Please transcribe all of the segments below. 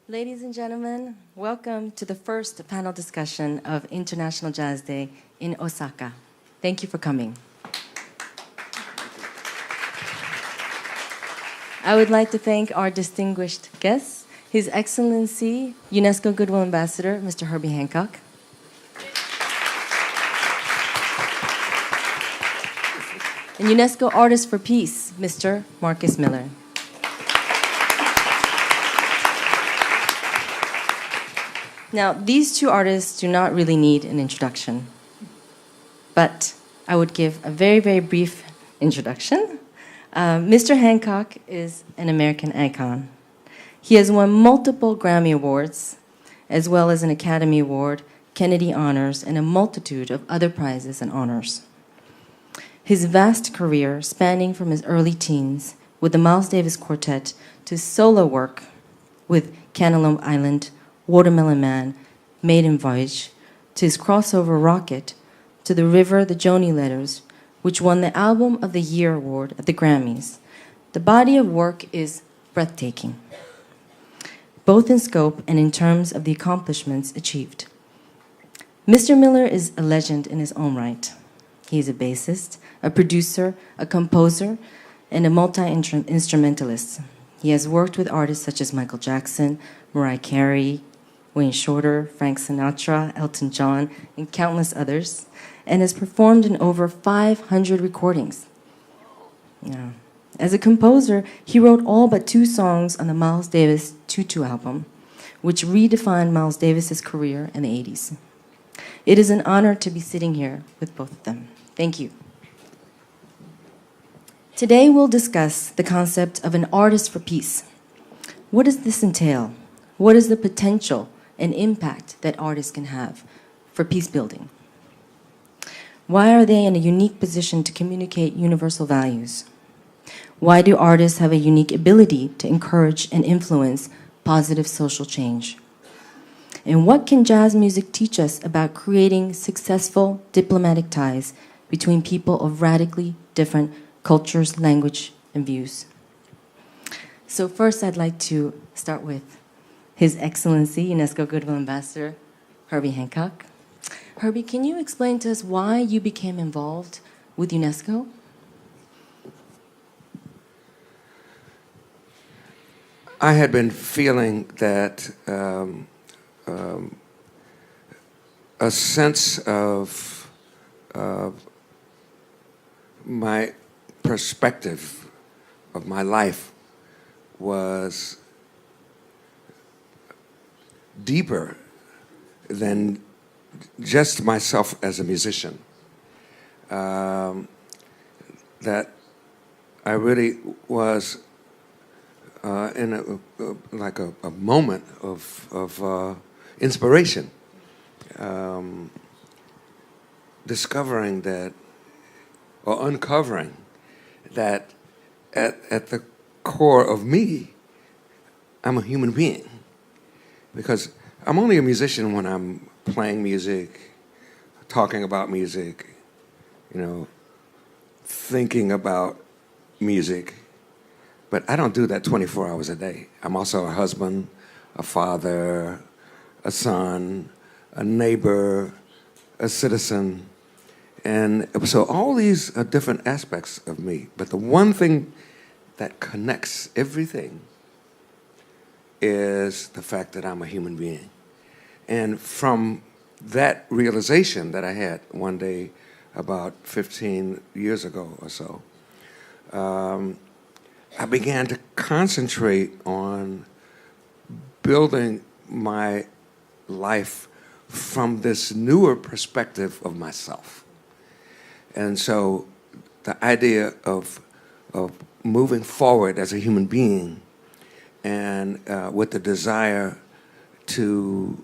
Ladies and gentlemen, welcome to the first panel discussion of International Jazz Day in Osaka. Thank you for coming. I would like to thank our distinguished guests, His Excellency, UNESCO Goodwill Ambassador, Mr. Herbie Hancock, and UNESCO Artist for Peace, Mr. Marcus Miller. Now, these two artists do not really need an introduction, but I would give a very, very brief introduction. Mr. Hancock is an American icon. He has won multiple Grammy Awards, as well as an Academy Award, Kennedy Honors, and a multitude of other prizes and honors. His vast career, spanning from his early teens with the Miles Davis Quartet to solo work with Cantaloupe Island, Watermelon Man, Maiden Voyage, to his crossover Rocket, to The River, the Joni Letters, which won the Album of the Year award at the Grammys. The body of work is breathtaking, both in scope and in terms of the accomplishments achieved. Mr. Miller is a legend in his own right. He is a bassist, a producer, a composer, and a multi-instrumentalist. He has worked with artists such as Michael Jackson, Mariah Carey, Wayne Shorter, Frank Sinatra, Elton John, and countless others, and has performed in over 500 recordings. Yeah. As a composer, he wrote all but 2 songs on the Miles Davis 2-2 album, which redefined Miles Davis's career in the 80s. It is an honor to be sitting here with both of them. Thank you. Today we'll discuss the concept of an artist for peace. What does this entail? What is the potential and impact that artists can have for peace building? Why are they in a unique position to communicate universal values? Why do artists have a unique ability to encourage and influence positive social change? And what can jazz music teach us about creating successful diplomatic ties between people of radically different cultures, language, and views? So first, I'd like to start with His Excellency, UNESCO Goodwill Ambassador, Herbie Hancock. Herbie, can you explain to us why you became involved with UNESCO? I had been feeling that a sense of my perspective of my life was deeper than just myself as a musician. That I really was in a moment of inspiration, discovering that, or uncovering that at the core of me, I'm a human being. Because I'm only a musician when I'm playing music, talking about music, thinking about music. But I don't do that 24 hours a day. I'm also a husband, a father, a son, a neighbor, a citizen. And so all these are different aspects of me. But the one thing that connects everything is the fact that I'm a human being. And from that realization that I had one day about 15 years ago or so, I began to concentrate on building my life from this newer perspective of myself. And so the idea of moving forward as a human being and with the desire to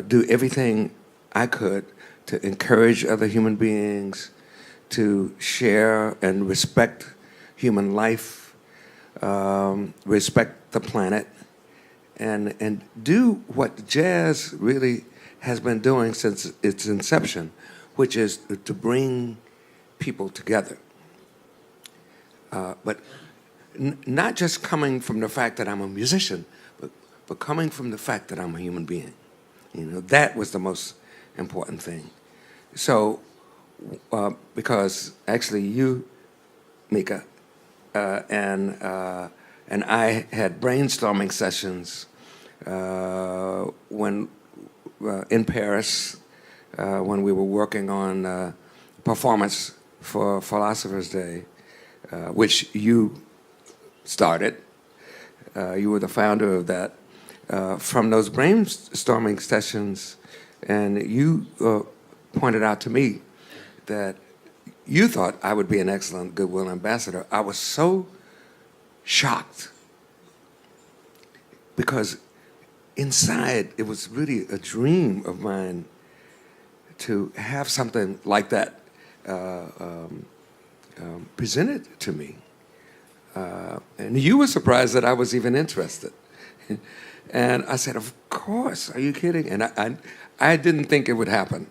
do everything I could to encourage other human beings, to share and respect human life, respect the planet, and do what jazz really has been doing since its inception, which is to bring people together. But not just coming from the fact that I'm a musician, but coming from the fact that I'm a human being. You know, that was the most important thing. So, because actually you, Mika, and I had brainstorming sessions when in Paris when we were working on performance for Philosophers Day, which you started. You were the founder of that. From those brainstorming sessions, and you pointed out to me that you thought I would be an excellent Goodwill ambassador. I was so shocked because inside it was really a dream of mine to have something like that presented to me. And you were surprised that I was even interested. And I said, of course, are you kidding? And I didn't think it would happen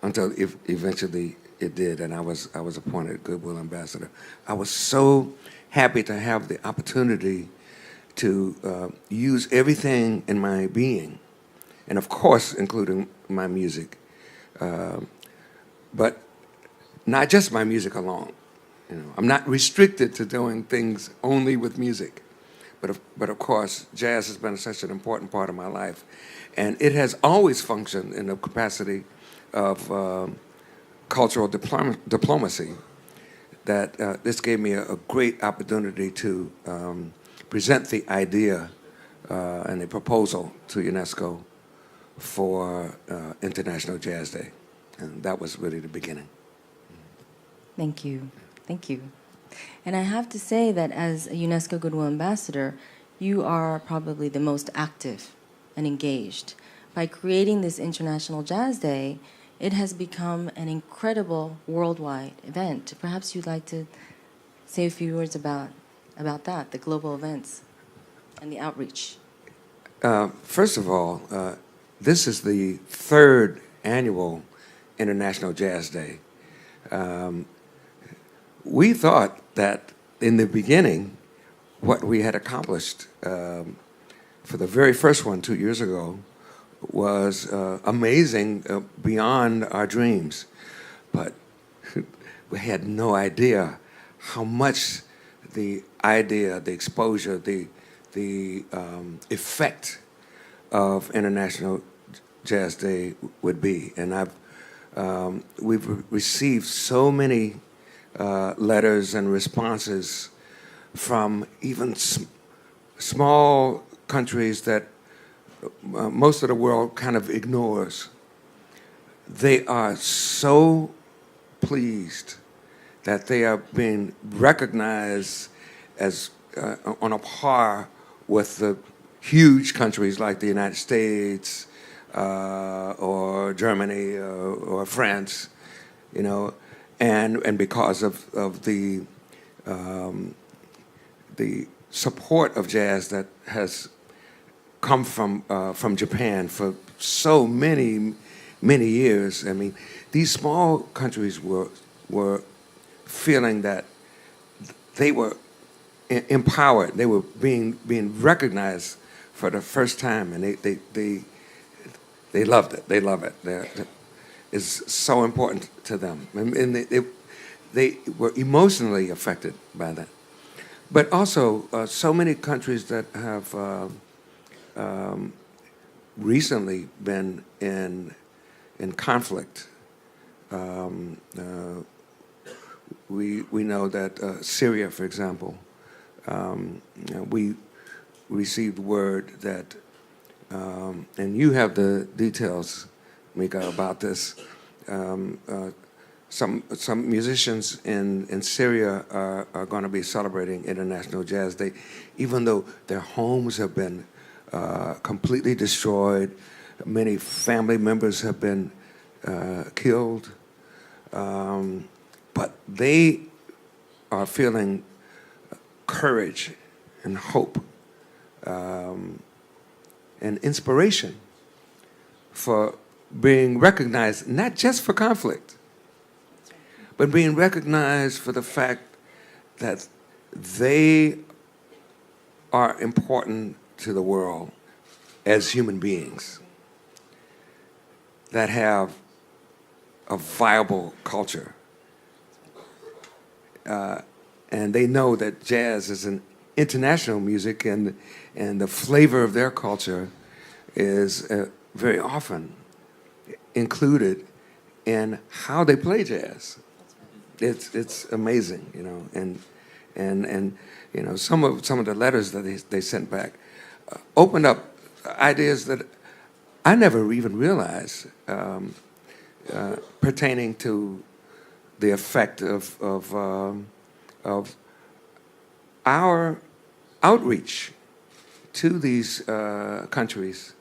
until eventually it did, and I was appointed Goodwill ambassador. I was so happy to have the opportunity to use everything in my being, and of course, including my music, but not just my music alone. You know, I'm not restricted to doing things only with music. But of course, jazz has been such an important part of my life. And it has always functioned in the capacity of cultural diplomacy, that this gave me a great opportunity to present the idea and the proposal to UNESCO for International Jazz Day. And that was really the beginning. Thank you. Thank you. And I have to say that as a UNESCO Goodwill Ambassador, you are probably the most active and engaged. By creating this International Jazz Day, it has become an incredible worldwide event. Perhaps you'd like to say a few words about that, the global events and the outreach. First of all, this is the third annual International Jazz Day. We thought that in the beginning, what we had accomplished for the very first one 2 years ago was amazing, beyond our dreams. But we had no idea how much the idea, the exposure, the effect of International Jazz Day would be. And we've received so many letters and responses from even small countries that most of the world kind of ignores. They are so pleased that they are being recognized as on a par with the huge countries like the United States or Germany or France, you know. And because of the support of jazz that has come from Japan for so many years. I mean, these small countries were feeling that they were empowered. They were being recognized for the first time, and they loved it. They love it. It's so important to them, and they were emotionally affected by that. But also, so many countries that have recently been in conflict. We know that Syria, for example, we received word that, and you have the details, Mika, about this. Some musicians in Syria are going to be celebrating International Jazz Day, even though their homes have been completely destroyed. Many family members have been killed. But they are feeling courage and hope and inspiration for being recognized, not just for conflict, but being recognized for the fact that they are important to the world, as human beings that have a viable culture. And they know that jazz is an international music, and the flavor of their culture is very often included in how they play jazz. It's amazing, you know, and you know, some of the letters that they sent back opened up ideas that I never even realized pertaining to the effect of our outreach to these countries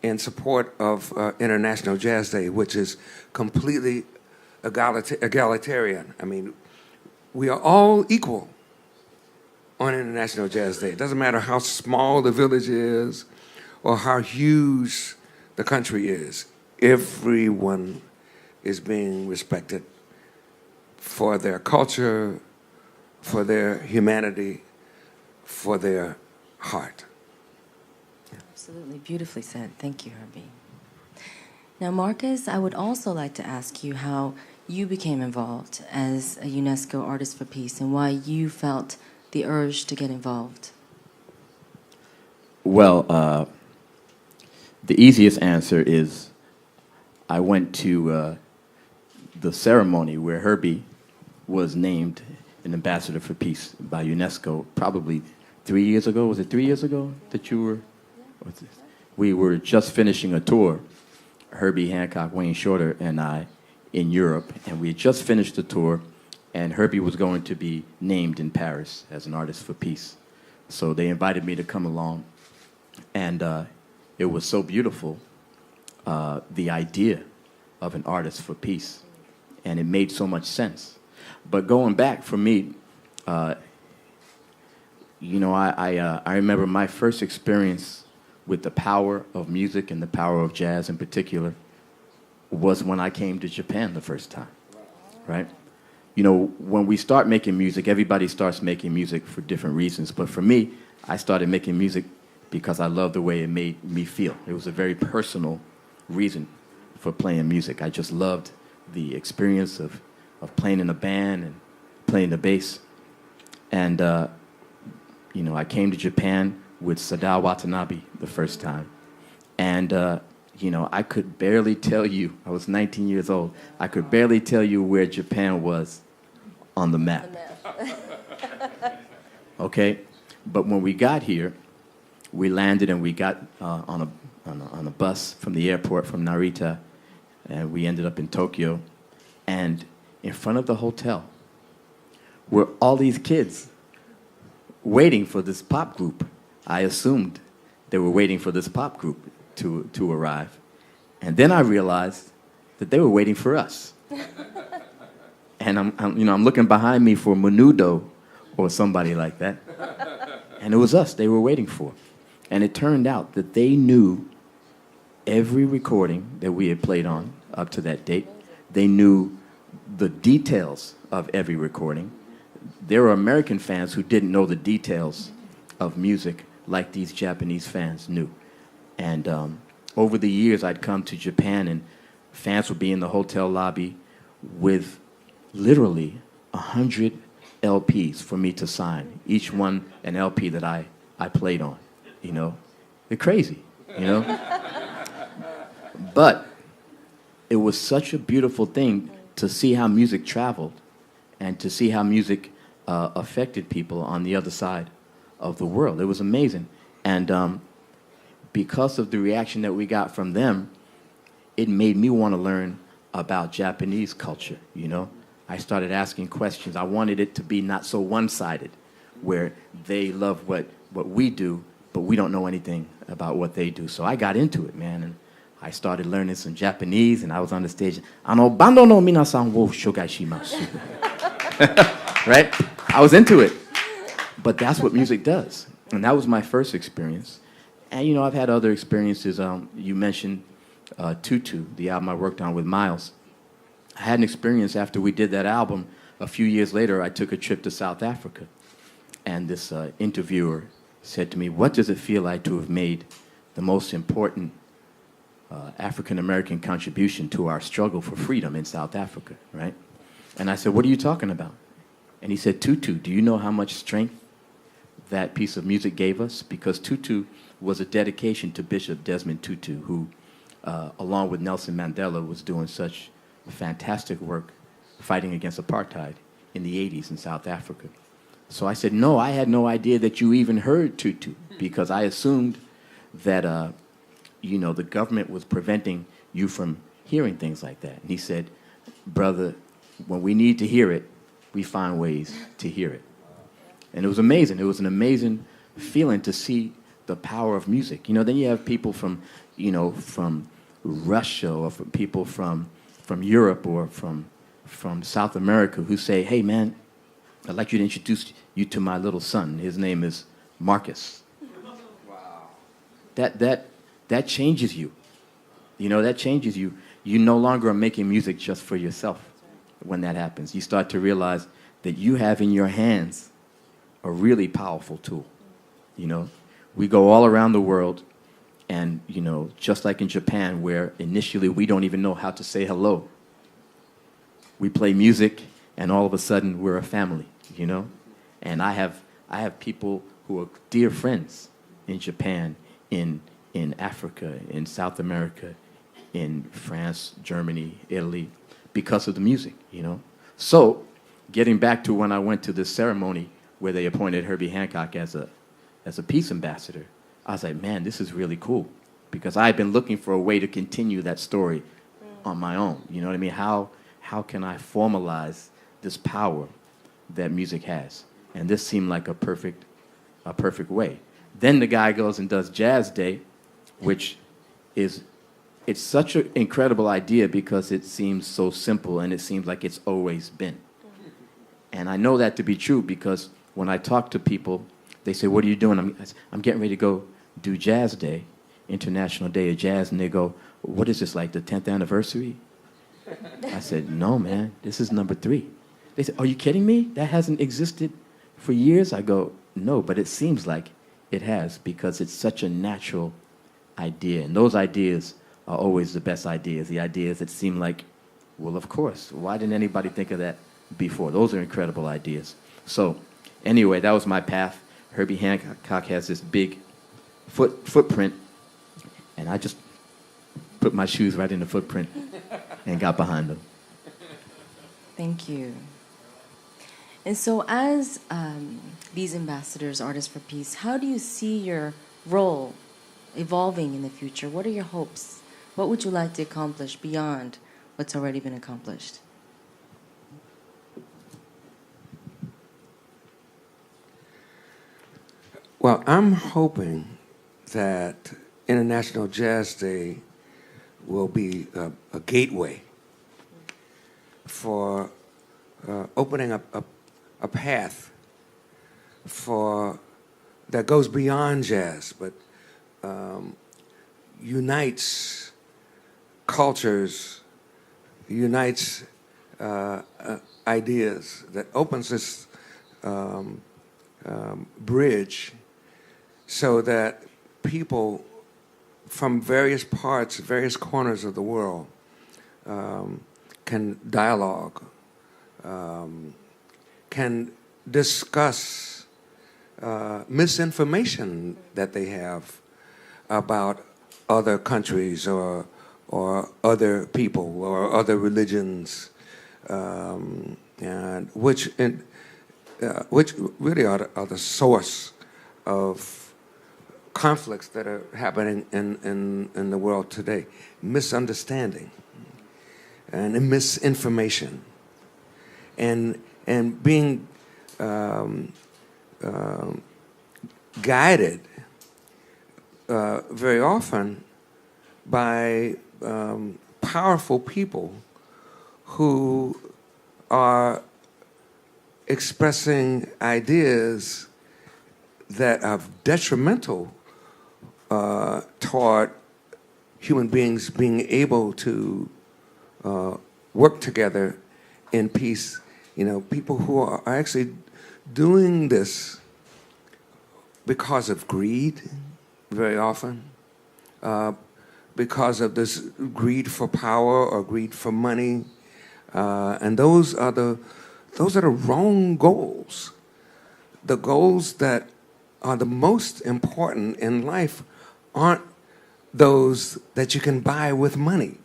in support of International Jazz Day, which is completely egalitarian. I mean, we are all equal on International Jazz Day. It doesn't matter how small the village is or how huge the country is. Everyone is being respected for their culture, for their humanity, for their heart. Absolutely, beautifully said. Thank you, Herbie. Now, Marcus, I would also like to ask you how you became involved as a UNESCO Artist for Peace and why you felt the urge to get involved. Well, the easiest answer is I went to the ceremony where Herbie was named an ambassador for peace by UNESCO probably 3 years ago. Was it 3 years ago that you were? We were just finishing a tour, Herbie, Hancock, Wayne Shorter, and I, in Europe, and we had just finished the tour, and Herbie was going to be named in Paris as an artist for peace. So they invited me to come along, and it was so beautiful, the idea of an artist for peace, and it made so much sense. But going back for me, you know, I remember my first experience with the power of music and the power of jazz in particular was when I came to Japan the first time, right? You know, when we start making music, everybody starts making music for different reasons. But for me, I started making music because I loved the way it made me feel. It was a very personal reason for playing music. I just loved the experience of playing in a band and playing the bass. And, you know, I came to Japan with Sadao Watanabe the first time. And, you know, I could barely tell you, I was 19 years old, I could barely tell you where Japan was on the map. Okay? But when we got here, we landed and we got on a bus from the airport from Narita, and we ended up in Tokyo. And in front of the hotel were all these kids waiting for this pop group. I assumed they were waiting for this pop group to arrive. And then I realized that they were waiting for us. And I'm looking behind me for Menudo or somebody like that. And it was us they were waiting for. And it turned out that they knew every recording that we had played on up to that date. They knew the details of every recording. There were American fans who didn't know the details of music like these Japanese fans knew. And over the years, I'd come to Japan, and fans would be in the hotel lobby with literally 100 LPs for me to sign, each one an LP that I played on, you know. They're crazy, you know. But it was such a beautiful thing to see how music traveled and to see how music affected people on the other side of the world. It was amazing. And because of the reaction that we got from them, it made me want to learn about Japanese culture, you know. I started asking questions. I wanted it to be not so one-sided, where they love what we do, but we don't know anything about what they do. So I got into it, man, and I started learning some Japanese, and I was on the stage. Bando no minasan wo shogai shimasu. Right? I was into it. But that's what music does. And that was my first experience. And, you know, I've had other experiences. You mentioned Tutu, the album I worked on with Miles. I had an experience after we did that album. A few years later, I took a trip to South Africa. And this interviewer said to me, what does it feel like to have made the most important African-American contribution to our struggle for freedom in South Africa, right? And I said, what are you talking about? And he said, Tutu, do you know how much strength that piece of music gave us? Because Tutu was a dedication to Bishop Desmond Tutu, who, along with Nelson Mandela, was doing such fantastic work fighting against apartheid in the 80s in South Africa. So I said, no, I had no idea that you even heard Tutu, because I assumed that, the government was preventing you from hearing things like that. And he said, brother, when we need to hear it, we find ways to hear it. And it was amazing. It was an amazing feeling to see the power of music. Then you have people from Russia, or from people from Europe, or from South America, who say, hey, man, I'd like you to introduce you to my little son. His name is Marcus. Wow. That changes you. That changes you. You no longer are making music just for yourself when that happens. You start to realize that you have in your hands a really powerful tool. We go all around the world, and, just like in Japan, where initially we don't even know how to say hello, we play music, and all of a sudden we're a family, And I have people who are dear friends in Japan, in Africa, in South America, in France, Germany, Italy, because of the music, So, getting back to when I went to this ceremony where they appointed Herbie Hancock as a peace ambassador, I was like, man, this is really cool, because I had been looking for a way to continue that story on my own. You know what I mean? How can I formalize this power that music has? And this seemed like a perfect way. Then the guy goes and does Jazz Day, which it's such an incredible idea because it seems so simple, and it seems like it's always been. And I know that to be true because when I talk to people, they say, what are you doing? I'm getting ready to go do Jazz Day, International Day of Jazz, and they go, what is this, like the 10th anniversary? I said, no, man, this is number 3. They said, are you kidding me? That hasn't existed for years? I go, no, but it seems like it has, because it's such a natural idea. And those ideas are always the best ideas, the ideas that seem like, well, of course, why didn't anybody think of that before? Those are incredible ideas. So anyway, that was my path. Herbie Hancock has this big footprint, and I just put my shoes right in the footprint and got behind them. Thank you. And so as these ambassadors, Artists for Peace, how do you see your role evolving in the future? What are your hopes? What would you like to accomplish beyond what's already been accomplished? Well, I'm hoping that International Jazz Day will be a gateway for opening up a path that goes beyond jazz, but unites cultures, unites ideas, that opens this bridge so that people from various parts, various corners of the world can dialogue, can discuss misinformation that they have about other countries or other people or other religions, and which really are the source of conflicts that are happening in the world today. Misunderstanding and misinformation, and being guided very often by powerful people who are expressing ideas that are detrimental toward human beings being able to work together in peace. People who are actually doing this because of greed, very often, because of this greed for power or greed for money, and those are the wrong goals. The goals that are the most important in life aren't those that you can buy with money.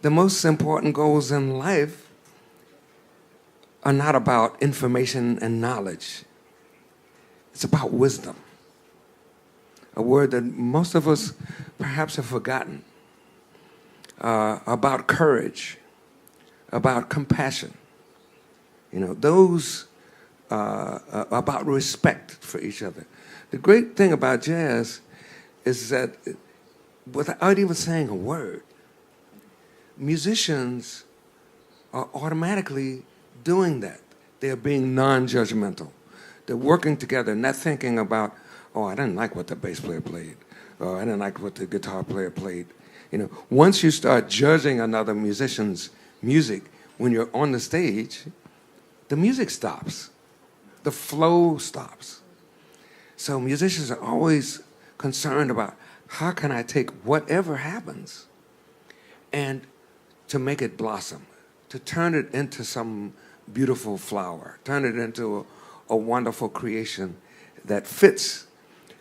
The most important goals in life are not about information and knowledge. It's about wisdom, a word that most of us perhaps have forgotten, about courage, about compassion. Those about respect for each other. The great thing about jazz is that without even saying a word, musicians are automatically doing that. They're being non-judgmental. They're working together, not thinking about, oh, I didn't like what the bass player played, or I didn't like what the guitar player played. Once you start judging another musician's music when you're on the stage, the music stops. The flow stops. So musicians are always concerned about how can I take whatever happens and to make it blossom, to turn it into some beautiful flower, turn it into a wonderful creation that fits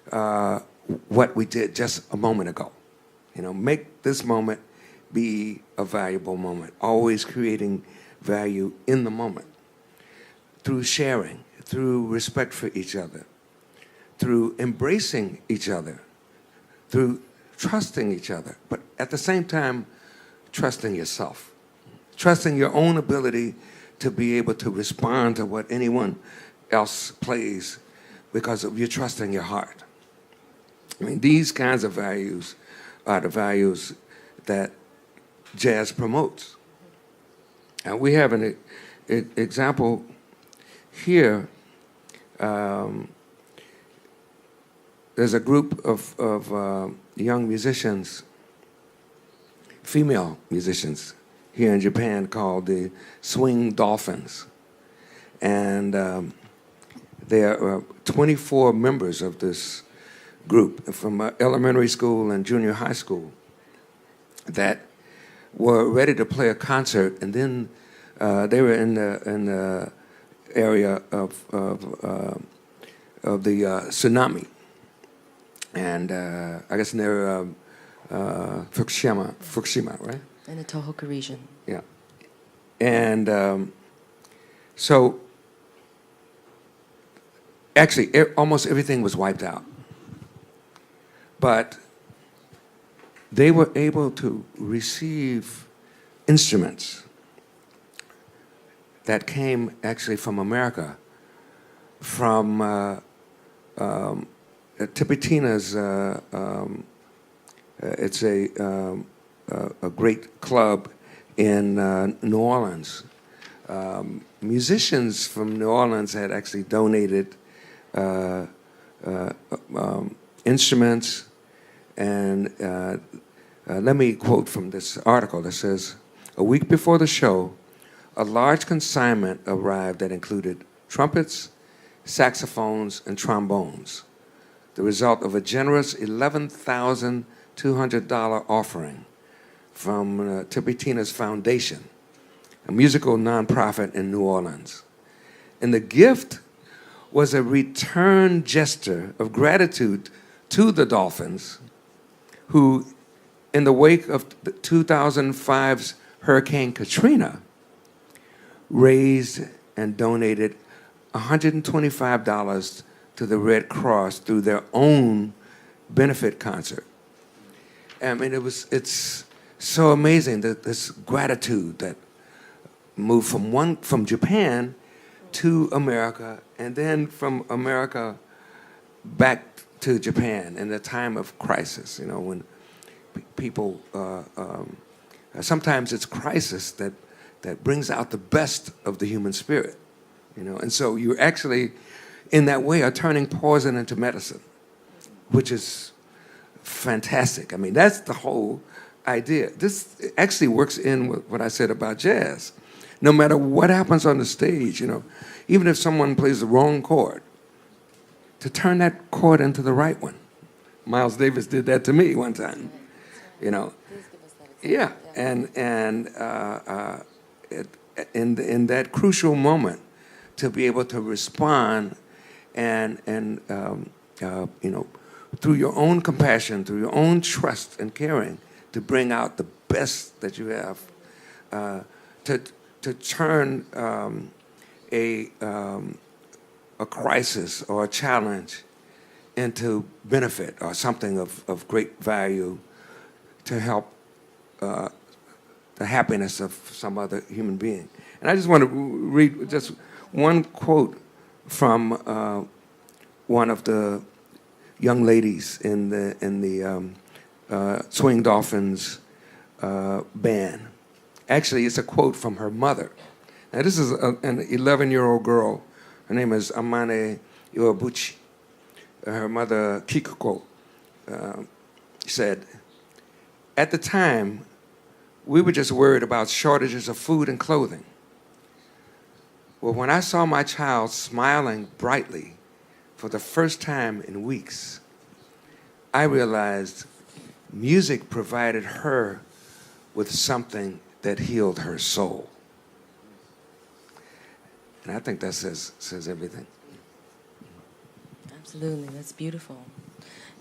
what we did just a moment ago. Make this moment be a valuable moment, always creating value in the moment through sharing, through respect for each other, through embracing each other, through trusting each other, but at the same time, trusting yourself, trusting your own ability to be able to respond to what anyone else plays because of you trusting your heart. These kinds of values are the values that jazz promotes. And we have an example here. There's a group of young musicians, female musicians, here in Japan called the Swing Dolphins. And there are 24 members of this group from elementary school and junior high school that were ready to play a concert, and then they were in the area of the tsunami, and I guess near Fukushima, right? In the Tohoku region. Yeah, and so actually almost everything was wiped out, but they were able to receive instruments that came actually from America, from Tipitina's. It's a great club in New Orleans. Musicians from New Orleans had actually donated instruments, and let me quote from this article that says, "A week before the show, a large consignment arrived that included trumpets, saxophones, and trombones, the result of a generous $11,200 offering from Tipitina's Foundation, a musical nonprofit in New Orleans. And the gift was a return gesture of gratitude to the Dolphins, who, in the wake of 2005's Hurricane Katrina, raised and donated $125 to the Red Cross through their own benefit concert." It's so amazing that this gratitude that moved from Japan to America, and then from America back to Japan in the time of crisis. When people sometimes it's crisis that brings out the best of the human spirit. And so you actually, in that way, are turning poison into medicine, which is fantastic. That's the whole idea. This actually works in with what I said about jazz. No matter what happens on the stage, even if someone plays the wrong chord, to turn that chord into the right one. Miles Davis did that to me one time, you know. Yeah, and in that crucial moment, to be able to respond and you know, through your own compassion, through your own trust and caring, to bring out the best that you have, to turn a crisis or a challenge into benefit or something of great value to help the happiness of some other human being. And I just want to read just one quote from one of the young ladies in the Swing Dolphins band. Actually, it's a quote from her mother. Now, this is an 11-year-old girl. Her name is Amane Iwabuchi. Her mother, Kikuko, said, "At the time, we were just worried about shortages of food and clothing. Well, when I saw my child smiling brightly for the first time in weeks, I realized music provided her with something that healed her soul." And I think that says everything. Absolutely, that's beautiful.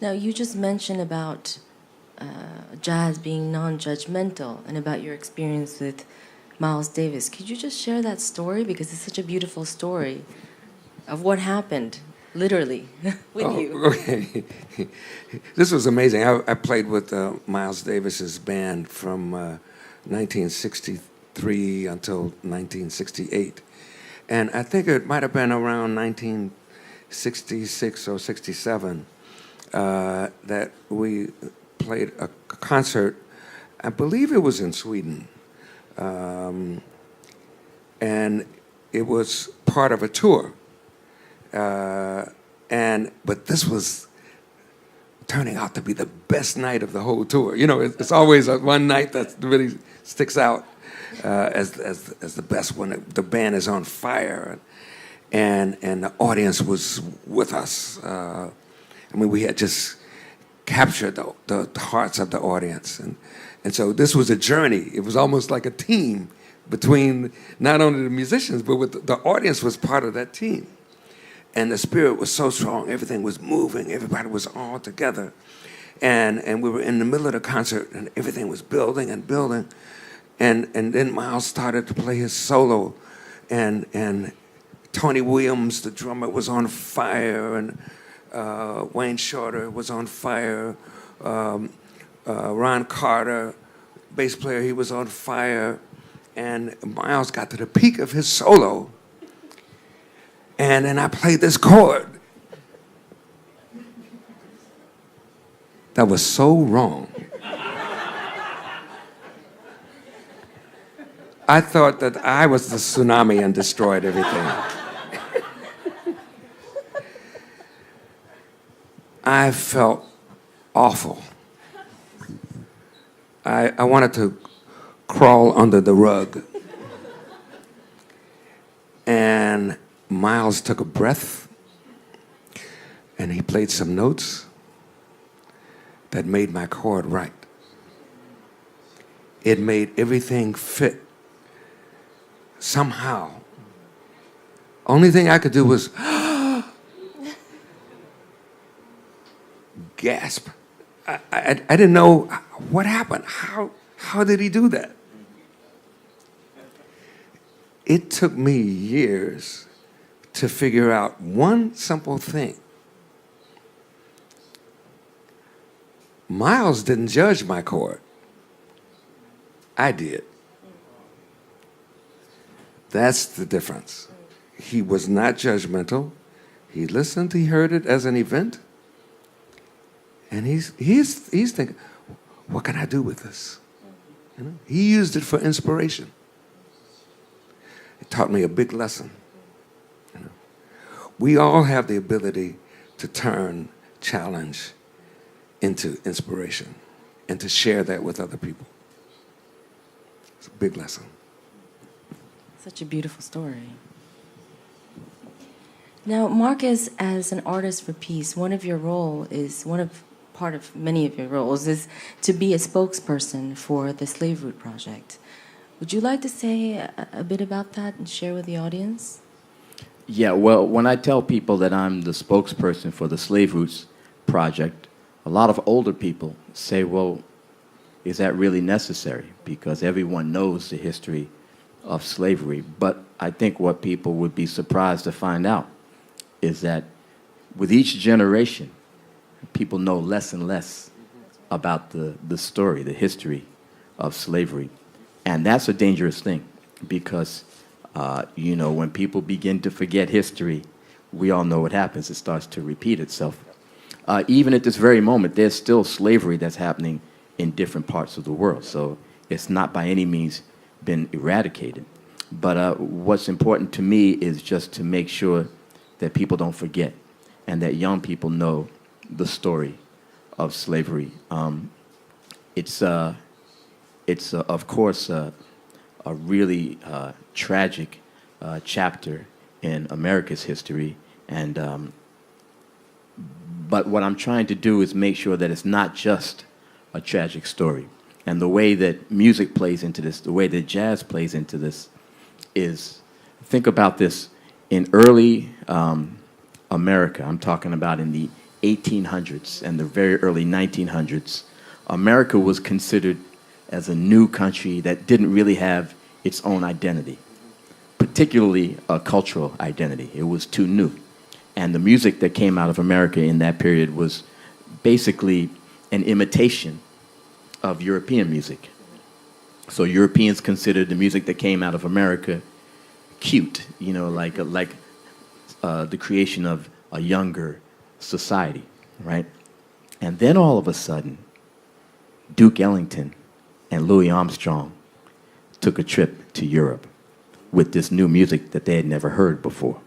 Now, you just mentioned about jazz being non-judgmental and about your experience with Miles Davis. Could you just share that story? Because it's such a beautiful story of what happened, literally, with you. Okay. This was amazing. I played with Miles Davis's band from 1963 until 1968. And I think it might have been around 1966 or 67 that we played a concert. I believe it was in Sweden. And it was part of a tour. But this was turning out to be the best night of the whole tour. You know, it's always one night that really sticks out as the best one. The band is on fire, and the audience was with us. I mean, we had just captured the hearts of the audience, and so this was a journey. It was almost like a team between not only the musicians, but with the audience was part of that team. And the spirit was so strong. Everything was moving. Everybody was all together. And we were in the middle of the concert, and everything was building and building. And then Miles started to play his solo. And Tony Williams, the drummer, was on fire. And Wayne Shorter was on fire. Ron Carter, bass player, he was on fire. And Miles got to the peak of his solo. And then I played this chord that was so wrong. I thought that I was the tsunami and destroyed everything. I felt awful. I wanted to crawl under the rug. And Miles took a breath, and he played some notes that made my chord right. It made everything fit somehow. Only thing I could do was gasp. I didn't know what happened. How did he do that? It took me years to figure out one simple thing. Miles didn't judge my chord. I did. That's the difference. He was not judgmental. He listened, he heard it as an event. And he's thinking, what can I do with this? You know? He used it for inspiration. It taught me a big lesson. We all have the ability to turn challenge into inspiration and to share that with other people. It's a big lesson. Such a beautiful story. Now, Marcus, as an artist for peace, one of your role is part of many of your roles is to be a spokesperson for the Slave Root Project. Would you like to say a bit about that and share with the audience? Yeah, well, when I tell people that I'm the spokesperson for the Slave Roots Project, a lot of older people say, well, is that really necessary? Because everyone knows the history of slavery. But I think what people would be surprised to find out is that with each generation, people know less and less about the story, the history of slavery. And that's a dangerous thing because, you know, when people begin to forget history, we all know what happens. It starts to repeat itself. Even at this very moment, there's still slavery that's happening in different parts of the world. So it's not by any means been eradicated. But what's important to me is just to make sure that people don't forget and that young people know the story of slavery. It's of course, a really tragic chapter in America's history. And but what I'm trying to do is make sure that it's not just a tragic story. And the way that music plays into this, the way that jazz plays into this, is think about this. In early America, I'm talking about in the 1800s and the very early 1900s, America was considered as a new country that didn't really have its own identity, particularly a cultural identity. It was too new. And the music that came out of America in that period was basically an imitation of European music. So Europeans considered the music that came out of America cute, you know, like the creation of a younger society, right? And then all of a sudden, Duke Ellington and Louis Armstrong took a trip to Europe with this new music that they had never heard before.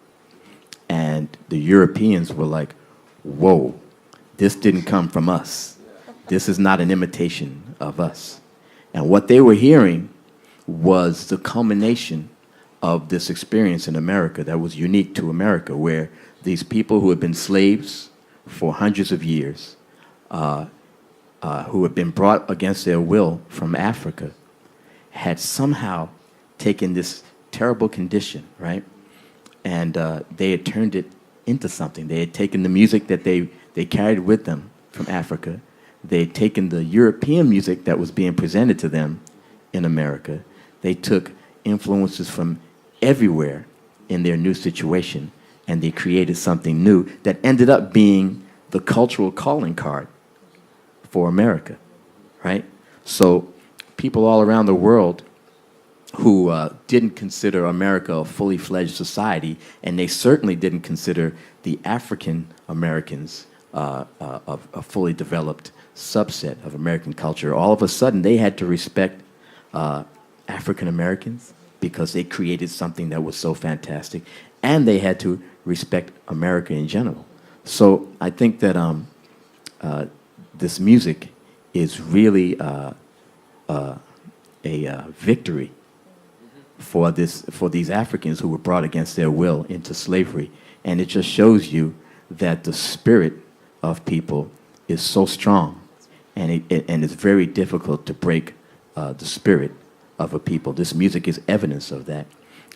And the Europeans were like, whoa, this didn't come from us. This is not an imitation of us. And what they were hearing was the culmination of this experience in America that was unique to America, where these people who had been slaves for hundreds of years, who had been brought against their will from Africa, had somehow taken this terrible condition, right? And they had turned it into something. They had taken the music that they carried with them from Africa. They had taken the European music that was being presented to them in America. They took influences from everywhere in their new situation, and they created something new that ended up being the cultural calling card for America, right? So people all around the world who didn't consider America a fully fledged society, and they certainly didn't consider the African Americans a fully developed subset of American culture. All of a sudden, they had to respect African Americans because they created something that was so fantastic, and they had to respect America in general. So I think that this music is really a victory for these Africans who were brought against their will into slavery. And it just shows you that the spirit of people is so strong, and it's very difficult to break the spirit of a people. This music is evidence of that.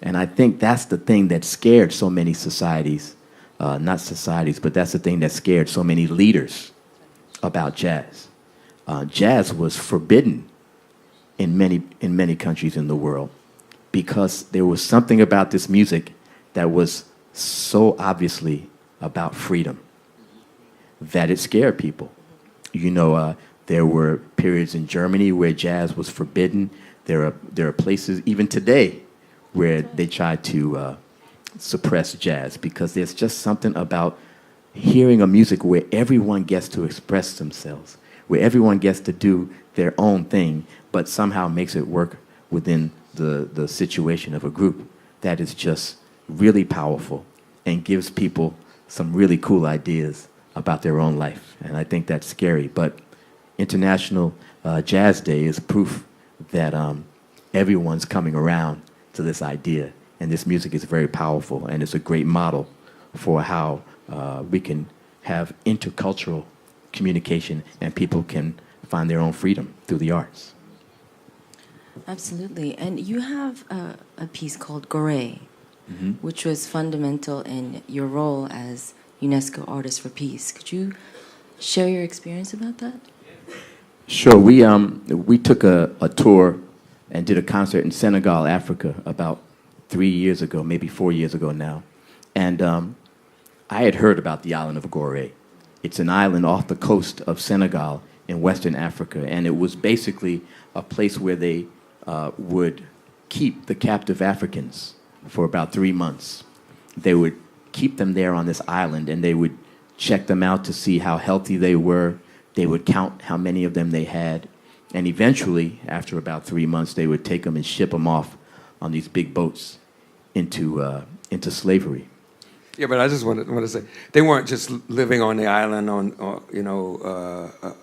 And I think that's the thing that scared so many societies, not societies, but that's the thing that scared so many leaders about jazz. Jazz was forbidden in many countries in the world because there was something about this music that was so obviously about freedom that it scared people. You know, there were periods in Germany where jazz was forbidden. There are places even today where they try to suppress jazz because there's just something about hearing a music where everyone gets to express themselves, where everyone gets to do their own thing, but somehow makes it work within the situation of a group. That is just really powerful and gives people some really cool ideas about their own life. And I think that's scary. But International Jazz Day is proof that everyone's coming around to this idea. And this music is very powerful, and it's a great model for how we can have intercultural communication and people can find their own freedom through the arts. Absolutely. And you have a piece called Gore, which was fundamental in your role as UNESCO Artist for Peace. Could you share your experience about that? Sure. We took a tour and did a concert in Senegal, Africa, about 3 years ago, maybe 4 years ago now. And I had heard about the island of Gore. It's an island off the coast of Senegal in Western Africa, and it was basically a place where they would keep the captive Africans for about 3 months. They would keep them there on this island, and they would check them out to see how healthy they were. They would count how many of them they had. And eventually, after about 3 months, they would take them and ship them off on these big boats into slavery. Yeah, but I just want to say, they weren't just living on the island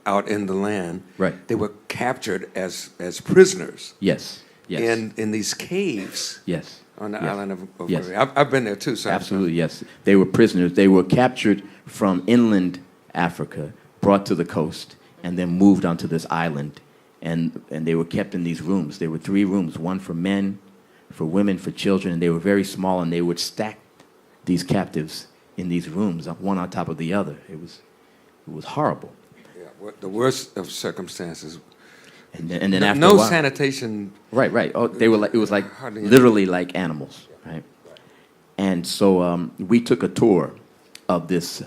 out in the land. Right. They were captured as prisoners. Yes. Yes. In these caves. Yes. On the Yes. island of Yes. Gore. I've been there too. So Absolutely, yes. They were prisoners. They were captured from inland Africa, brought to the coast, and then moved onto this island. And they were kept in these rooms. There were 3 rooms, one for men, for women, for children, and they were very small, and they would stack these captives in these rooms, one on top of the other. It was horrible. Yeah, the worst of circumstances. And then after no a while, sanitation. Right. Oh, they were like, it was like Hardly literally like animals, right? And so we took a tour of this,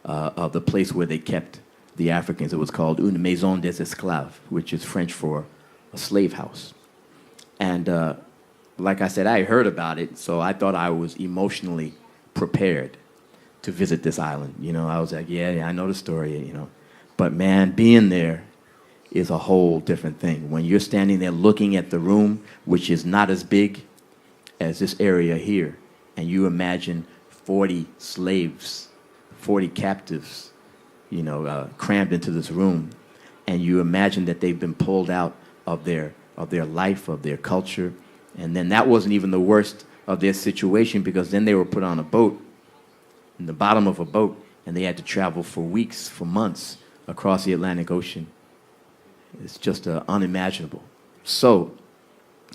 of the place where they kept the Africans. It was called Une Maison des Esclaves, which is French for a slave house. And like I said, I heard about it, so I thought I was emotionally prepared to visit this island. You know, I was like, yeah, I know the story, you know. But man, being there is a whole different thing. When you're standing there looking at the room, which is not as big as this area here, and you imagine 40 slaves, 40 captives, you know, crammed into this room, and you imagine that they've been pulled out of their life, of their culture, and then that wasn't even the worst of their situation, because then they were put on a boat, in the bottom of a boat, and they had to travel for weeks, for months, across the Atlantic Ocean. It's just unimaginable. So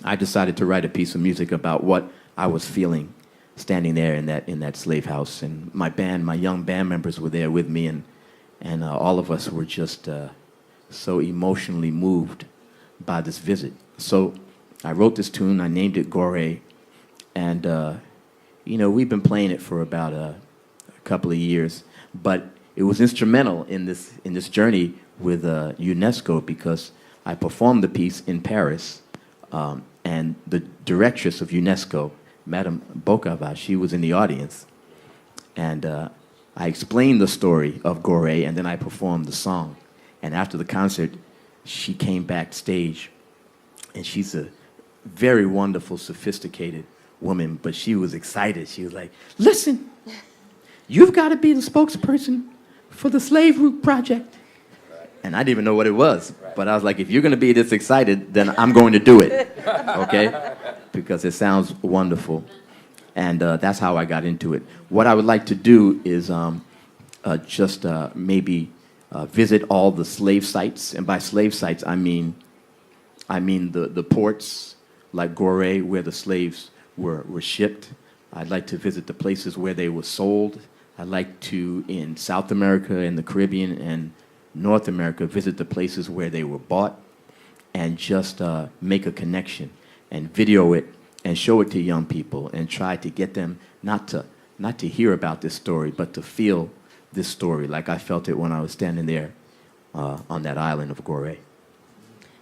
I decided to write a piece of music about what I was feeling standing there in that slave house. And my young band members were there with me, and all of us were just so emotionally moved by this visit. So I wrote this tune, I named it Gore, and you know, we've been playing it for about a couple of years, but it was instrumental in this journey with UNESCO, because I performed the piece in Paris, and the directress of UNESCO, Madame Bokava, she was in the audience, and I explained the story of Gore, and then I performed the song. And after the concert, she came backstage, and she's a very wonderful, sophisticated woman, but she was excited. She was like, listen, you've got to be the spokesperson for the Slave Root Project. And I didn't even know what it was. But I was like, if you're going to be this excited, then I'm going to do it, okay? Because it sounds wonderful. And that's how I got into it. What I would like to do is just maybe visit all the slave sites. And by slave sites, I mean the ports like Gore, where the slaves were shipped. I'd like to visit the places where they were sold. I'd like to, in South America and the Caribbean and North America, visit the places where they were bought, and just make a connection and video it and show it to young people and try to get them not to hear about this story, but to feel this story like I felt it when I was standing there on that island of Gore.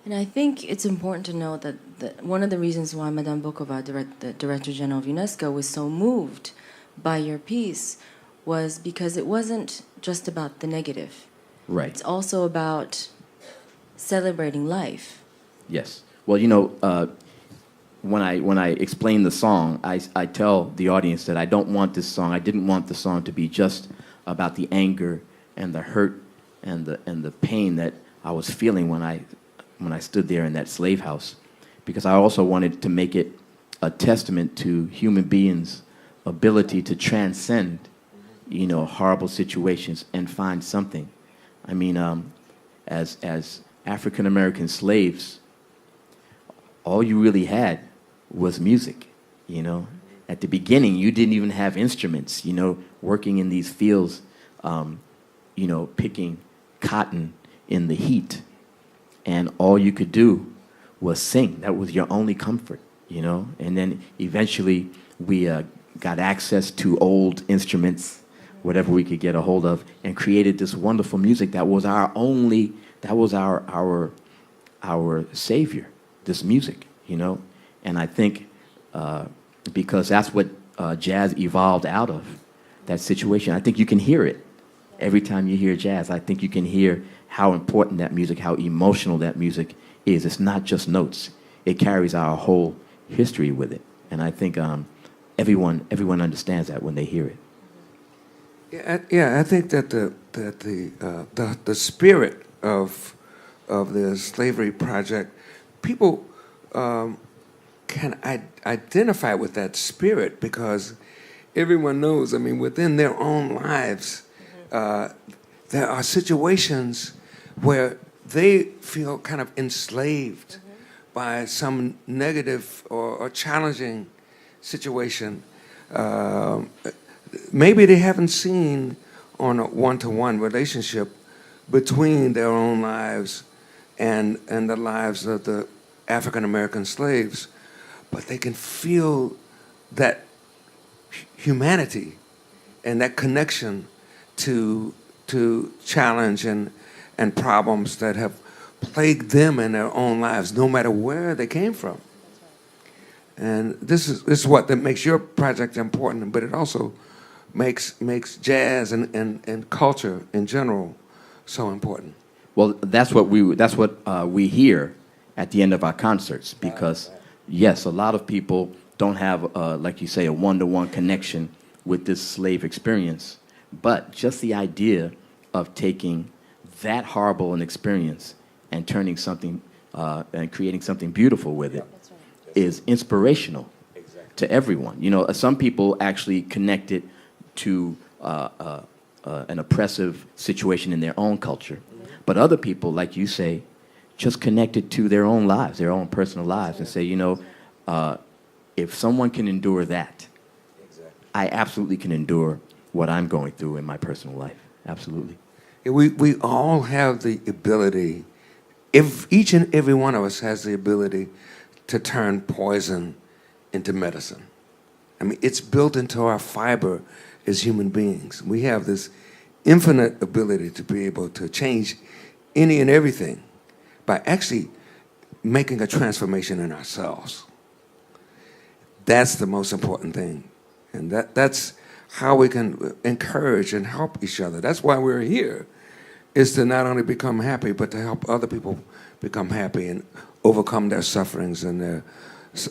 And I think it's important to know that one of the reasons why Madame Bokova, the Director General of UNESCO, was so moved by your piece was because it wasn't just about the negative. Right. It's also about celebrating life. Yes. Well, you know, when I explain the song, I tell the audience that I didn't want the song to be just about the anger and the hurt and the pain that I was feeling when I stood there in that slave house, because I also wanted to make it a testament to human beings' ability to transcend horrible situations and find something. I mean, as African American slaves, all you really had was music. At the beginning, you didn't even have instruments. Working in these fields, picking cotton in the heat, and all you could do was sing. That was your only comfort. And then eventually we got access to old instruments, whatever we could get a hold of, and created this wonderful music that was our savior, this music, And I think because that's what jazz evolved out of, that situation. I think you can hear it every time you hear jazz. I think you can hear how important that music, how emotional that music is. It's not just notes. It carries our whole history with it. And I think everyone understands that when they hear it. I think that the spirit of the slavery project, people can identify with that spirit because everyone knows. I mean, within their own lives, there are situations where they feel kind of enslaved by some negative or challenging situation. Maybe they haven't seen on a one-to-one relationship between their own lives and the lives of the African American slaves, but they can feel that humanity and that connection to challenge and problems that have plagued them in their own lives, no matter where they came from. And this is what that makes your project important, but it also makes jazz and culture in general so important. Well, that's what we hear at the end of our concerts, because yes, a lot of people don't have, like you say, a one-to-one connection with this slave experience, but just the idea of taking that horrible an experience and turning something and creating something beautiful with it is inspirational to everyone. Some people actually connect it to an oppressive situation in their own culture, but other people, like you say, just connect it to their own lives, their own personal lives, and say, if someone can endure that, I absolutely can endure what I'm going through in my personal life. Absolutely. We all have the ability, if each and every one of us has the ability to turn poison into medicine. I mean, it's built into our fiber as human beings. We have this infinite ability to be able to change any and everything by actually making a transformation in ourselves. That's the most important thing. And that's how we can encourage and help each other. That's why we're here, is to not only become happy, but to help other people become happy and overcome their sufferings and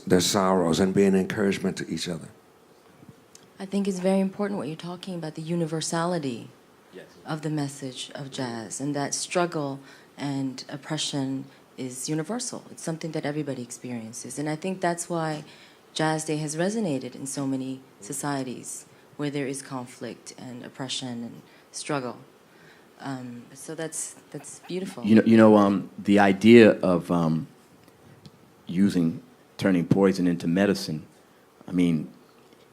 their sorrows and be an encouragement to each other. I think it's very important what you're talking about, the universality of the message of jazz, and that struggle and oppression is universal. It's something that everybody experiences. And I think that's why Jazz Day has resonated in so many societies where there is conflict and oppression and struggle. So that's beautiful. The idea of turning poison into medicine, I mean,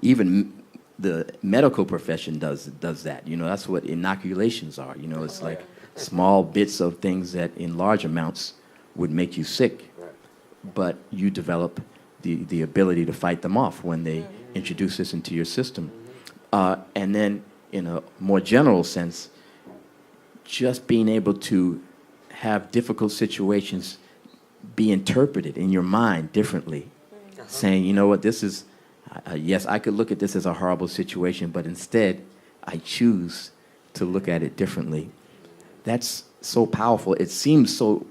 even the medical profession does that. That's what inoculations are. It's like small bits of things that in large amounts would make you sick, but you develop the ability to fight them off when they introduce this into your system. And then in a more general sense, just being able to have difficult situations be interpreted in your mind differently, saying, you know what, this is, yes, I could look at this as a horrible situation, but instead I choose to look at it differently. That's so powerful. It seems so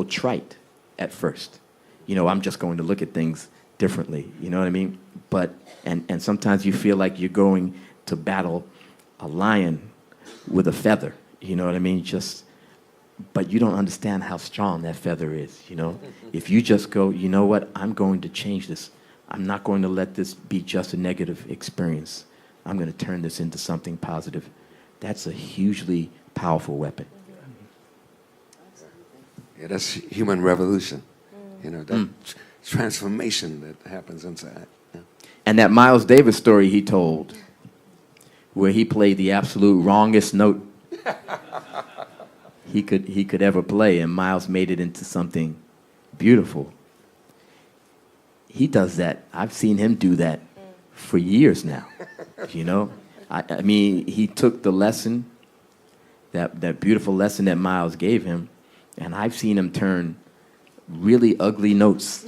trite at first. I'm just going to look at things differently, you know what I mean? But, and sometimes you feel like you're going to battle a lion with a feather, you know what I mean? But you don't understand how strong that feather is, If you just go, you know what, I'm going to change this. I'm not going to let this be just a negative experience. I'm going to turn this into something positive. That's a hugely powerful weapon. Yeah, that's human revolution. You know, that transformation that happens inside. Yeah. And that Miles Davis story he told, where he played the absolute wrongest note he could ever play, and Miles made it into something beautiful. He does that. I've seen him do that for years now. You know, I mean, he took the lesson, that beautiful lesson that Miles gave him, and I've seen him turn really ugly notes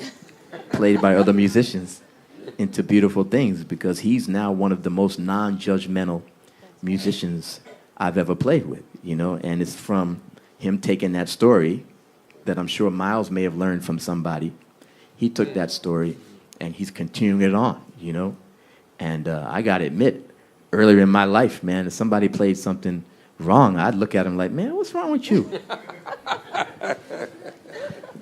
played by other musicians into beautiful things, because he's now one of the most non-judgmental musicians I've ever played with, you know, and it's from him taking that story that I'm sure Miles may have learned from somebody. He took that story and he's continuing it on, you know, and I gotta admit, earlier in my life, man, if somebody played something wrong, I'd look at him like, man, what's wrong with you?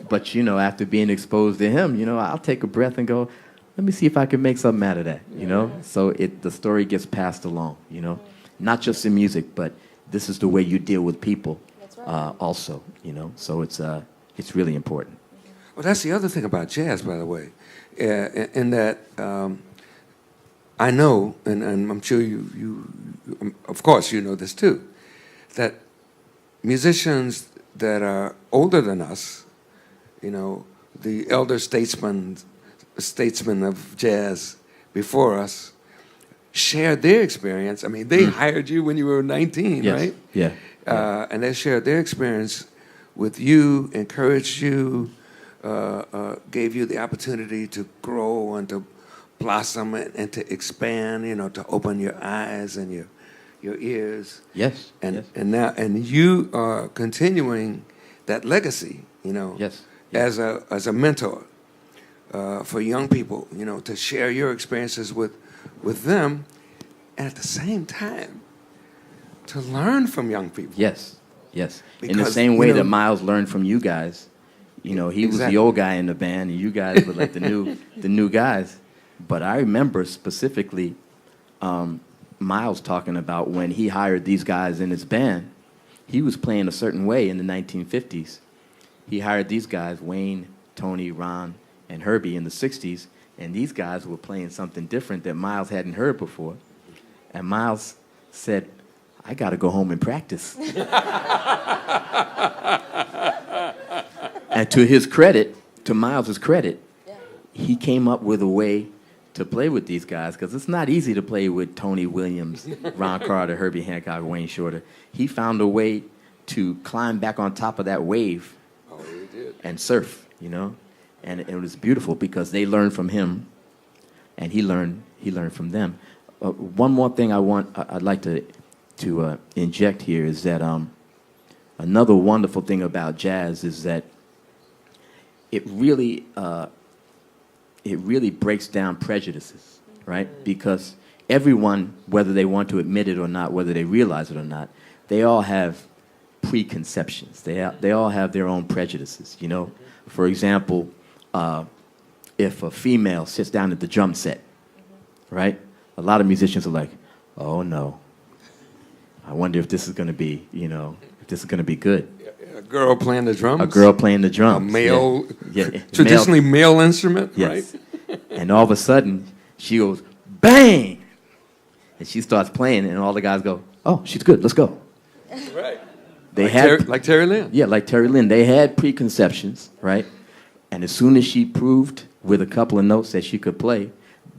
But, you know, after being exposed to him, you know, I'll take a breath and go, let me see if I can make something out of that, you know? So the story gets passed along, you know? Not just in music, but this is the way you deal with people also, you know? So it's really important. Well, that's the other thing about jazz, by the way, in that I know, and I'm sure you, of course, you know this too, that musicians that are older than us, you know, the elder statesmen of jazz before us, shared their experience. I mean, they hired you when you were 19, Yes. right? Yeah. And they shared their experience with you, encouraged you, gave you the opportunity to grow and to blossom and to expand, you know, to open your eyes and your ears. Yes. And yes. and you are continuing that legacy, you know, Yes. as a mentor for young people, you know, to share your experiences with them, and at the same time to learn from young people. Yes, yes. In the Because, same you way know- that Miles learned from you guys, you know, he was Exactly. the old guy in the band, and you guys were like the new guys. But I remember specifically Miles talking about when he hired these guys in his band. He was playing a certain way in the 1950s. He hired these guys, Wayne, Tony, Ron, and Herbie in the 60s, and these guys were playing something different that Miles hadn't heard before. And Miles said, I got to go home and practice. And to his credit, to Miles's credit, he came up with a way to play with these guys, because it's not easy to play with Tony Williams, Ron Carter, Herbie Hancock, Wayne Shorter. He found a way to climb back on top of that wave and surf, you know? And it was beautiful because they learned from him, and he learned from them. One more thing I'd like to inject here is that another wonderful thing about jazz is that it really breaks down prejudices, right? Because everyone, whether they want to admit it or not, whether they realize it or not, they all have preconceptions. They all have their own prejudices, you know? For example, if a female sits down at the drum set, right? A lot of musicians are like, oh no, I wonder if this is going to be, you know, if this is going to be good. A girl playing the drums? A girl playing the drums. A male, yeah. traditionally male instrument, Yes. right? And all of a sudden, she goes, bang! And she starts playing, and all the guys go, oh, she's good, let's go. Right. They Like Terry Lynn. Yeah, like Terry Lynn. They had preconceptions, right? And as soon as she proved with a couple of notes that she could play,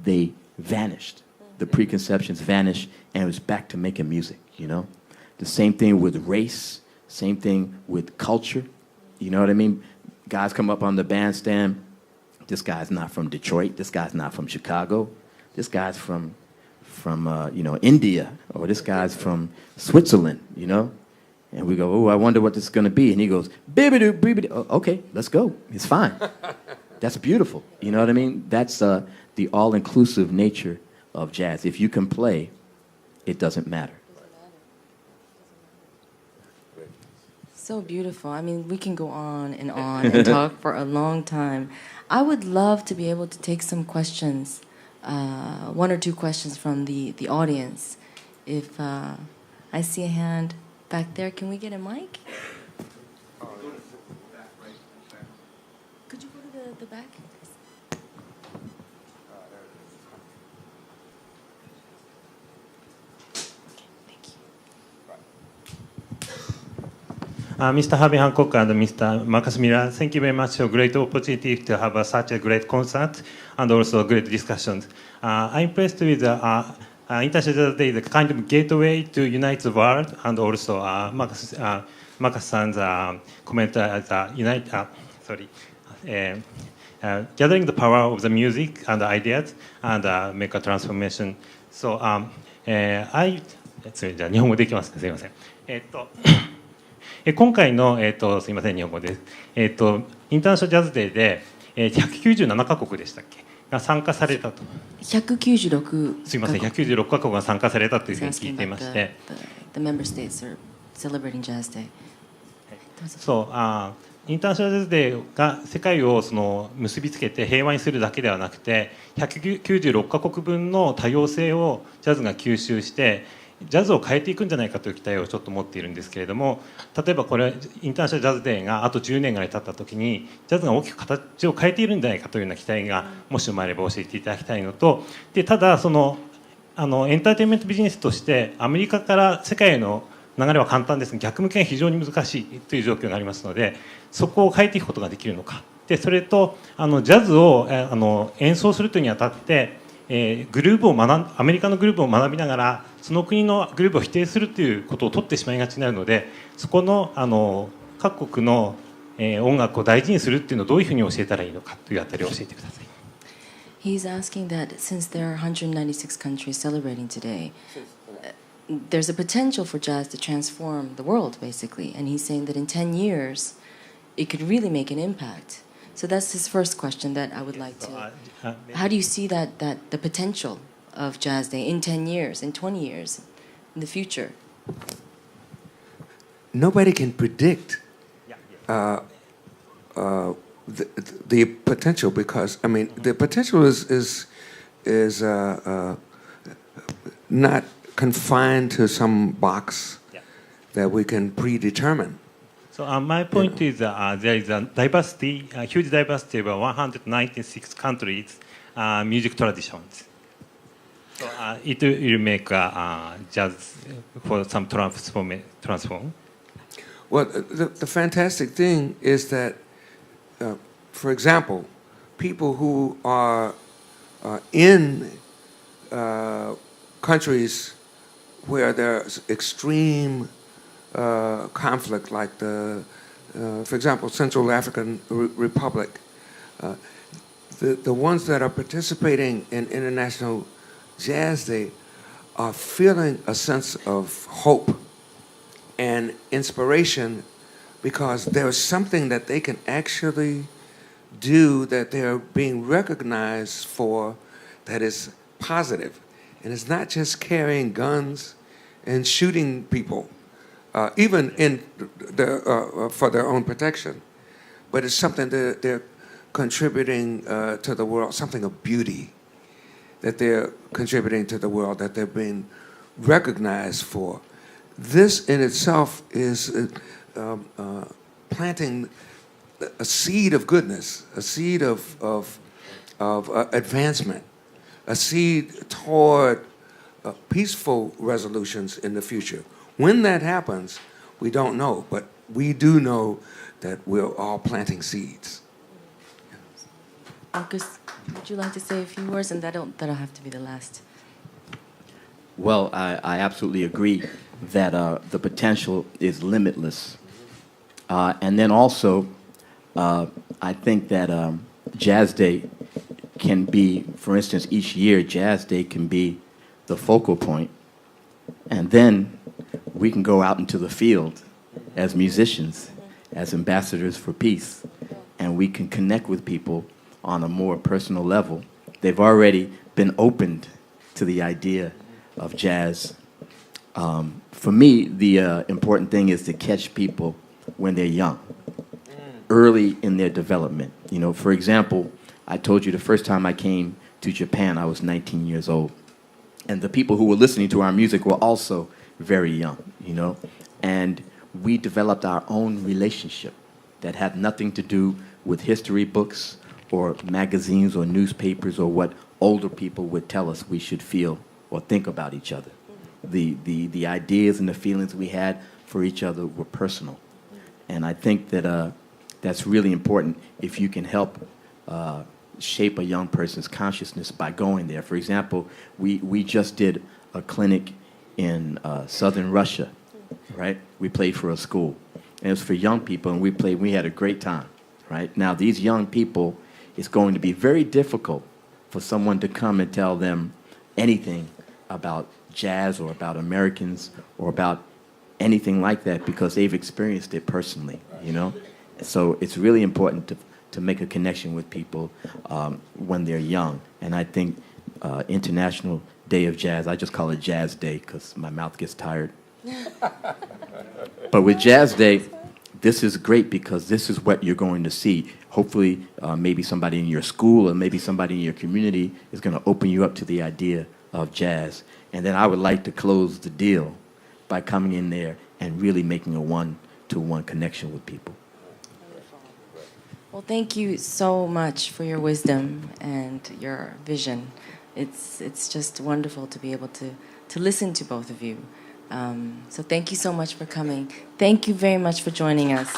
they vanished. The preconceptions vanished, and it was back to making music, you know? The same thing with race, same thing with culture, you know what I mean? Guys come up on the bandstand, this guy's not from Detroit, this guy's not from Chicago, this guy's from you know, India, or this guy's from Switzerland, you know? And we go, oh, I wonder what this is going to be. And he goes, bibbidi, bibbidi. Oh, okay, let's go. It's fine. That's beautiful. You know what I mean? That's the all-inclusive nature of jazz. If you can play, it doesn't matter. So beautiful. I mean, we can go on and talk for a long time. I would love to be able to take some questions one or two questions from the audience. If I see a hand back there, can we get a mic? Could you go to the back? Mr. Herbie Hancock and Mr. Marcus Miller, thank you very much for a great opportunity to have such a great concert and also great discussions. I'm impressed with International Jazz Day, the kind of gateway to unite the world, and also Marcus-san's comment as gathering the power of the music and the ideas and make a transformation. So, それじゃあ日本語でいきますね。すみません。今回の、すみません、日本語です。インターナショナルジャズデーで、197カ国でしたっけが参加されたと。196。すみません、196カ国が参加されたというふうに聞いていまして。The member states are celebrating Jazz Day. そう、インターナショナルジャズデーが世界をその結びつけて平和にするだけではなくて、196カ国分の多様性をジャズが吸収して、ジャズを変えていくんじゃないかという期待をちょっと持っているんですけれども、例えばこれインターナショナルジャズデーがあと10年ぐらい経った時にジャズが大きく形を変えているんじゃないかというような期待がもし生まれれば教えていただきたいのと、でただそのエンターテインメントビジネスとしてアメリカから世界への流れは簡単ですが、逆向けが非常に難しいという状況がありますので、そこを変えていくことができるのか、でそれとジャズを演奏するというにあたってグルーブをアメリカのグルーブを学びながらその国のグループを否定するということを取ってしまいがちになるので、そこの各国の音楽を大事にするっていうのをどういうふうに教えたらいいのかというあたりを教えてください。He's asking that since there are 196 countries celebrating today, there's a potential for jazz to transform the world, basically. And he's saying that in 10 years, it could really make an impact. So that's his first question that I would like to... How do you see that the potential of Jazz Day in 10 years, in 20 years, in the future? Nobody can predict the potential because, I mean, the potential is not confined to some box that we can predetermine. So my point is there is a diversity, a huge diversity of 196 countries' music traditions. So it will make jazz for some transform. Well, the fantastic thing is that, for example, people who are in countries where there's extreme conflict, like for example, Central African Republic, the ones that are participating in International Jazz Day are feeling a sense of hope and inspiration because there's something that they can actually do that they're being recognized for that is positive. And it's not just carrying guns and shooting people, even for their own protection, but it's something that they're contributing to the world, something of beauty that they're contributing to the world, that they're being recognized for. This in itself is planting a seed of goodness, a seed of advancement, a seed toward peaceful resolutions in the future. When that happens, we don't know, but we do know that we're all planting seeds. Marcus, would you like to say a few words? And that'll have to be the last. Well, I absolutely agree that the potential is limitless. And then also, I think that Jazz Day can be, for instance, each year Jazz Day can be the focal point. And then we can go out into the field as musicians, as ambassadors for peace, and we can connect with people on a more personal level. They've already been opened to the idea of jazz. For me, the important thing is to catch people when they're young, early in their development. You know, for example, I told you the first time I came to Japan, I was 19 years old. And the people who were listening to our music were also very young, you know. And we developed our own relationship that had nothing to do with history books or magazines or newspapers or what older people would tell us we should feel or think about each other. The ideas and the feelings we had for each other were personal. And I think that that's really important if you can help shape a young person's consciousness by going there. For example, we just did a clinic in southern Russia, right? We played for a school. And it was for young people, and we had a great time, right? Now, these young people, it's going to be very difficult for someone to come and tell them anything about jazz or about Americans or about anything like that because they've experienced it personally, you know? So it's really important to make a connection with people when they're young. And I think International Day of Jazz, I just call it Jazz Day because my mouth gets tired. But with Jazz Day, this is great because this is what you're going to see. Hopefully, maybe somebody in your school or maybe somebody in your community is going to open you up to the idea of jazz. And then I would like to close the deal by coming in there and really making a one-to-one connection with people. Well, thank you so much for your wisdom and your vision. It's just wonderful to be able to listen to both of you. So thank you so much for coming. Thank you very much for joining us.